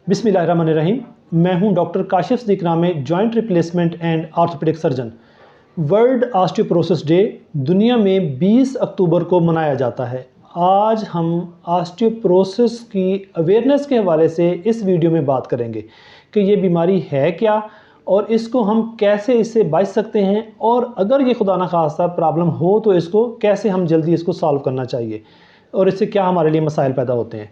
बिस्मिल्लाहिर्रहमानिर्रहीम। मैं हूं डॉक्टर काशिफ सिद्दीक नामे, joint replacement and orthopaedic surgeon. World osteoporosis day दुनिया में 20 अक्टूबर को मनाया जाता है। आज हम ऑस्टियोपोरोसिस की अवेयरनेस के हवाले से इस वीडियो में बात करेंगे कि ये बीमारी है क्या और इसको हम कैसे इससे बच सकते हैं, और अगर ये खुदा न खास्ता प्रॉब्लम हो तो इसको कैसे हम जल्दी इसको सॉल्व करना चाहिए और इससे क्या हमारे लिए मसाइल पैदा होते हैं।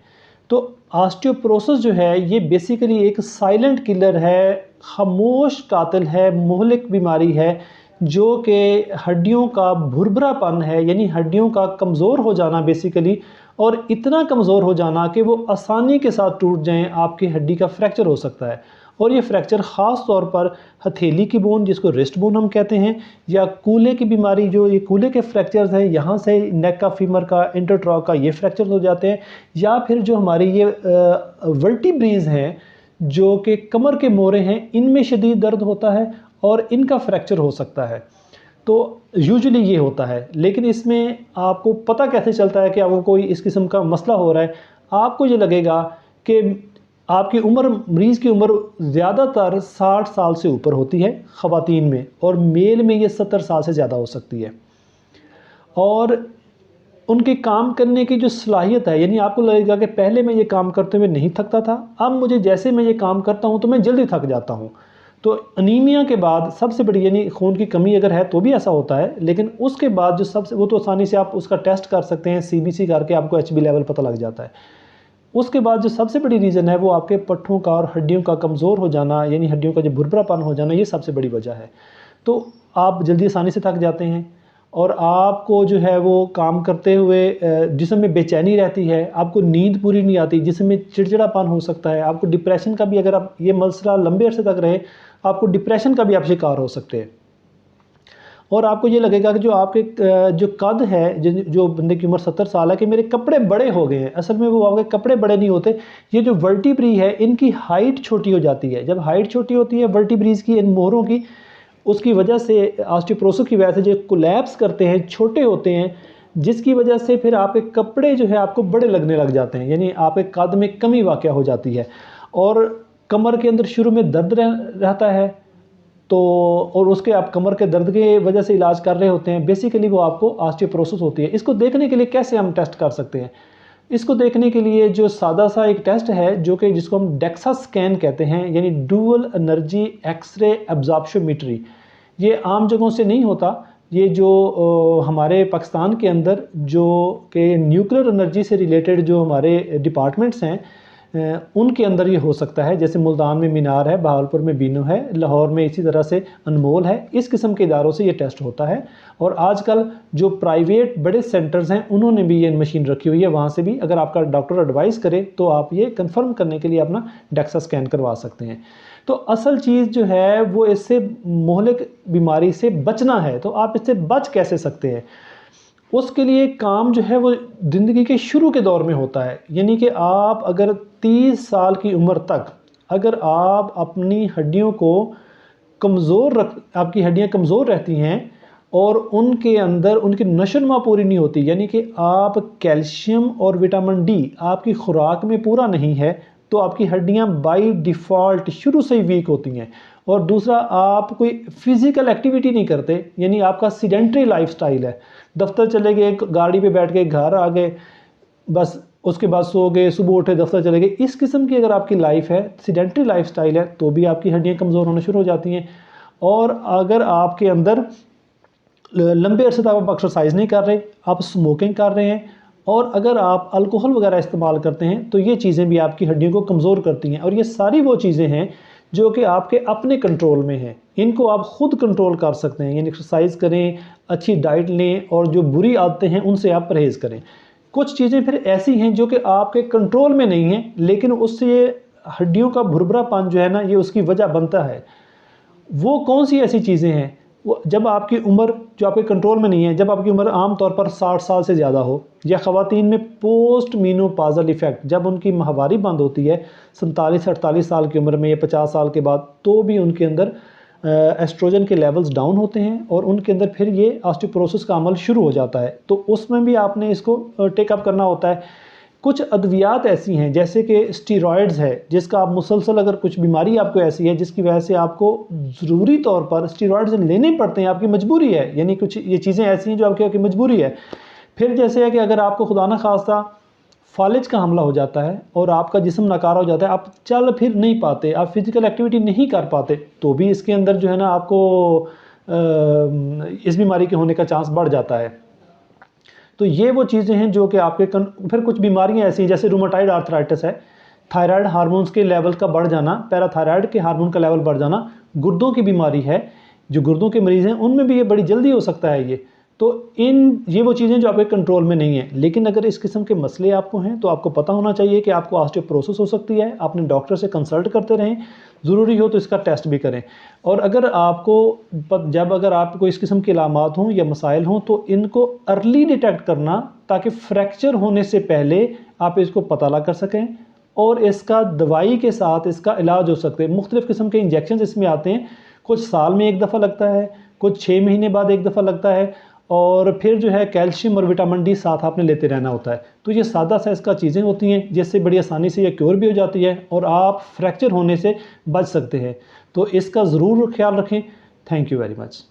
तो ऑस्टियोपोरोसिस जो है ये बेसिकली एक साइलेंट किलर है, खामोश कातिल है, मोहलिक बीमारी है जो कि हड्डियों का भुरभुरापन है, यानी हड्डियों का कमज़ोर हो जाना बेसिकली, और इतना कमज़ोर हो जाना कि वो आसानी के साथ टूट जाएं। आपकी हड्डी का फ्रैक्चर हो सकता है, और ये फ्रैक्चर ख़ास तौर पर हथेली की बोन, जिसको रिस्ट बोन हम कहते हैं, या कूल्हे की बीमारी, जो ये कूल्हे के फ्रैक्चर्स हैं, यहाँ से नेक का, फीमर का, इंटरट्रॉ का ये फ्रैक्चर हो जाते हैं, या फिर जो हमारी ये वर्टिब्रेज हैं जो कि कमर के मोरे हैं, इनमें शदीद दर्द होता है और इनका फ्रैक्चर हो सकता है। तो यूजुअली ये होता है, लेकिन इसमें आपको पता कैसे चलता है कि आपको कोई इस किस्म का मसला हो रहा है? आपको ये लगेगा कि आपकी उम्र, मरीज़ की उम्र ज़्यादातर 60 साल से ऊपर होती है ख़वातीन में, और मेल में ये 70 साल से ज़्यादा हो सकती है। और उनके काम करने की जो सलाहियत है, यानी आपको लगेगा कि पहले मैं ये काम करते हुए नहीं थकता था, अब मुझे जैसे मैं ये काम करता हूँ तो मैं जल्दी थक जाता हूँ। तो अनीमिया के बाद सबसे बड़ी, यानी खून की कमी अगर है तो भी ऐसा होता है, लेकिन उसके बाद जो सबसे, वो तो आसानी से आप उसका टेस्ट कर सकते हैं, सीबीसी करके आपको एचबी लेवल पता लग जाता है। उसके बाद जो सबसे बड़ी रीज़न है वो आपके पट्ठों का और हड्डियों का कमज़ोर हो जाना, यानी हड्डियों का जो भुरभुरापन हो जाना, ये सबसे बड़ी वजह है। तो आप जल्दी आसानी से थक जाते हैं, और आपको जो है वो काम करते हुए जिस्म में बेचैनी रहती है, आपको नींद पूरी नहीं आती, जिस्म में चिड़चिड़ापन हो सकता है, आपको डिप्रेशन का भी, अगर आप ये मसला लंबे अरसे तक रहे, आपको डिप्रेशन का भी आप शिकार हो सकते हैं। और आपको ये लगेगा कि जो आपके जो कद है, जो बंदे की उम्र 70 साल है, कि मेरे कपड़े बड़े हो गए हैं। असल में वो आपके कपड़े बड़े नहीं होते, ये जो वर्टिब्री है इनकी हाइट छोटी हो जाती है। जब हाइट छोटी होती है वर्टिब्रीज की, इन मोहरों की, उसकी वजह से, ऑस्टियोपोरोसिस की वजह से जो कोलैप्स करते हैं, छोटे होते हैं, जिसकी वजह से फिर आपके कपड़े जो है आपको बड़े लगने लग जाते हैं, यानी आपके कद में कमी वाक़या हो जाती है। और कमर के अंदर शुरू में दर्द रहता है, तो और उसके आप कमर के दर्द की वजह से इलाज कर रहे होते हैं, बेसिकली वो आपको ऑस्टियोपोरोसिस होती है। इसको देखने के लिए कैसे हम टेस्ट कर सकते हैं? इसको देखने के लिए जो सादा सा एक टेस्ट है, जो कि जिसको हम डेक्सा स्कैन कहते हैं, यानी डुअल एनर्जी एक्सरे एब्जॉर्प्शोमेट्री। ये आम जगहों से नहीं होता, ये जो हमारे पाकिस्तान के अंदर जो कि न्यूक्लियर एनर्जी से रिलेटेड जो हमारे डिपार्टमेंट्स हैं, उनके अंदर ये हो सकता है। जैसे मुल्तान में मीनार है, बहावलपुर में बीनो है, लाहौर में इसी तरह से अनमोल है। इस किस्म के इदारों से ये टेस्ट होता है, और आजकल जो प्राइवेट बड़े सेंटर्स हैं उन्होंने भी ये मशीन रखी हुई है, वहाँ से भी अगर आपका डॉक्टर एडवाइस करे तो आप ये कंफर्म करने के लिए अपना डेक्सा स्कैन करवा सकते हैं। तो असल चीज़ जो है वो, इससे मोहलिक बीमारी से बचना है। तो आप इससे बच कैसे सकते हैं? उसके लिए काम जो है वो ज़िंदगी के शुरू के दौर में होता है, यानी कि आप अगर 30 साल की उम्र तक अगर आप अपनी हड्डियों को कमज़ोर आपकी हड्डियां कमज़ोर रहती हैं और उनके अंदर उनकी नशोनुमा पूरी नहीं होती, यानी कि आप कैल्शियम और विटामिन डी आपकी खुराक में पूरा नहीं है, तो आपकी हड्डियां बाय डिफ़ॉल्ट शुरू से ही वीक होती हैं। और दूसरा, आप कोई फिज़िकल एक्टिविटी नहीं करते, यानी आपका सीडेंट्री लाइफस्टाइल है, दफ्तर चले गए, गाड़ी पे बैठ के घर आ गए, बस उसके बाद सो गए, सुबह उठे दफ्तर चले गए। इस किस्म की अगर आपकी लाइफ है, सीडेंट्री लाइफस्टाइल है, तो भी आपकी हड्डियां कमज़ोर होना शुरू हो जाती हैं। और अगर आपके अंदर लंबे अरसे तक आप एक्सरसाइज नहीं कर रहे, आप स्मोकिंग कर रहे हैं, और अगर आप अल्कोहल वगैरह इस्तेमाल करते हैं, तो ये चीज़ें भी आपकी हड्डियों को कमज़ोर करती हैं। और ये सारी वो चीज़ें हैं जो कि आपके अपने कंट्रोल में हैं, इनको आप ख़ुद कंट्रोल कर सकते हैं। यानी एक्सरसाइज करें, अच्छी डाइट लें, और जो बुरी आदतें हैं उनसे आप परहेज़ करें। कुछ चीज़ें फिर ऐसी हैं जो कि आपके कंट्रोल में नहीं हैं, लेकिन उससे हड्डियों का भुरभुरापन जो है ना, ये उसकी वजह बनता है। वो कौन सी ऐसी चीज़ें हैं? वो जब आपकी उम्र जो आपके कंट्रोल में नहीं है, जब आपकी उम्र आम तौर पर 60 साल से ज़्यादा हो, या ख़वातीन में पोस्ट मीनोपॉज़ल इफ़ेक्ट, जब उनकी माहवारी बंद होती है 47-48 साल की उम्र में या 50 साल के बाद, तो भी उनके अंदर एस्ट्रोजन के लेवल्स डाउन होते हैं, और उनके अंदर फिर ये ऑस्टियोपोरोसिस का अमल शुरू हो जाता है। तो उसमें भी आपने इसको टेकअप करना होता है। कुछ अद्वियात ऐसी हैं जैसे कि स्टीरॉयड्स है, जिसका आप मुसलसल अगर कुछ बीमारी आपको ऐसी है जिसकी वजह से आपको ज़रूरी तौर पर स्टीरॉयड्स लेने पड़ते हैं, आपकी मजबूरी है, यानी कुछ ये चीज़ें ऐसी हैं जो आपकी मजबूरी है। फिर जैसे है कि अगर आपको खुदा न खास्ता फालिज का हमला हो जाता है और आपका जिस्म नकारा हो जाता है, आप चल फिर नहीं पाते, आप फिज़िकल एक्टिविटी नहीं कर पाते, तो भी इसके अंदर जो है ना आपको इस बीमारी के होने का चांस बढ़ जाता है। तो ये वो चीज़ें हैं जो कि आपके फिर कुछ बीमारियां ऐसी हैं जैसे रूमेटाइड आर्थराइटिस है, थायराइड हार्मोन्स के लेवल का बढ़ जाना, पैराथायराइड के हार्मोन का लेवल बढ़ जाना, गुर्दों की बीमारी है, जो गुर्दों के मरीज़ हैं उनमें भी ये बड़ी जल्दी हो सकता है ये। तो ये वो चीज़ें जो आपके कंट्रोल में नहीं है, लेकिन अगर इस किस्म के मसले आपको हैं तो आपको पता होना चाहिए कि आपको ऑस्टियोपोरोसिस हो सकती है, अपने डॉक्टर से कंसल्ट करते रहें, ज़रूरी हो तो इसका टेस्ट भी करें। और अगर आपको इस किस्म के अलामात हों या मसाइल हों तो इनको अर्ली डिटेक्ट करना, ताकि फ्रैक्चर होने से पहले आप इसको पता लगा कर सकें और इसका दवाई के साथ इसका इलाज हो सकते हैं। मुख्तलिफ़ किस्म के इंजेक्शन इसमें आते हैं, कुछ साल में एक दफ़ा लगता है, कुछ 6 महीने बाद एक दफ़ा लगता है, और फिर जो है कैल्शियम और विटामिन डी साथ आपने लेते रहना होता है। तो ये सादा सा इसका चीज़ें होती हैं जिससे बड़ी आसानी से ये क्योर भी हो जाती है और आप फ्रैक्चर होने से बच सकते हैं। तो इसका ज़रूर ख्याल रखें। Thank you very much.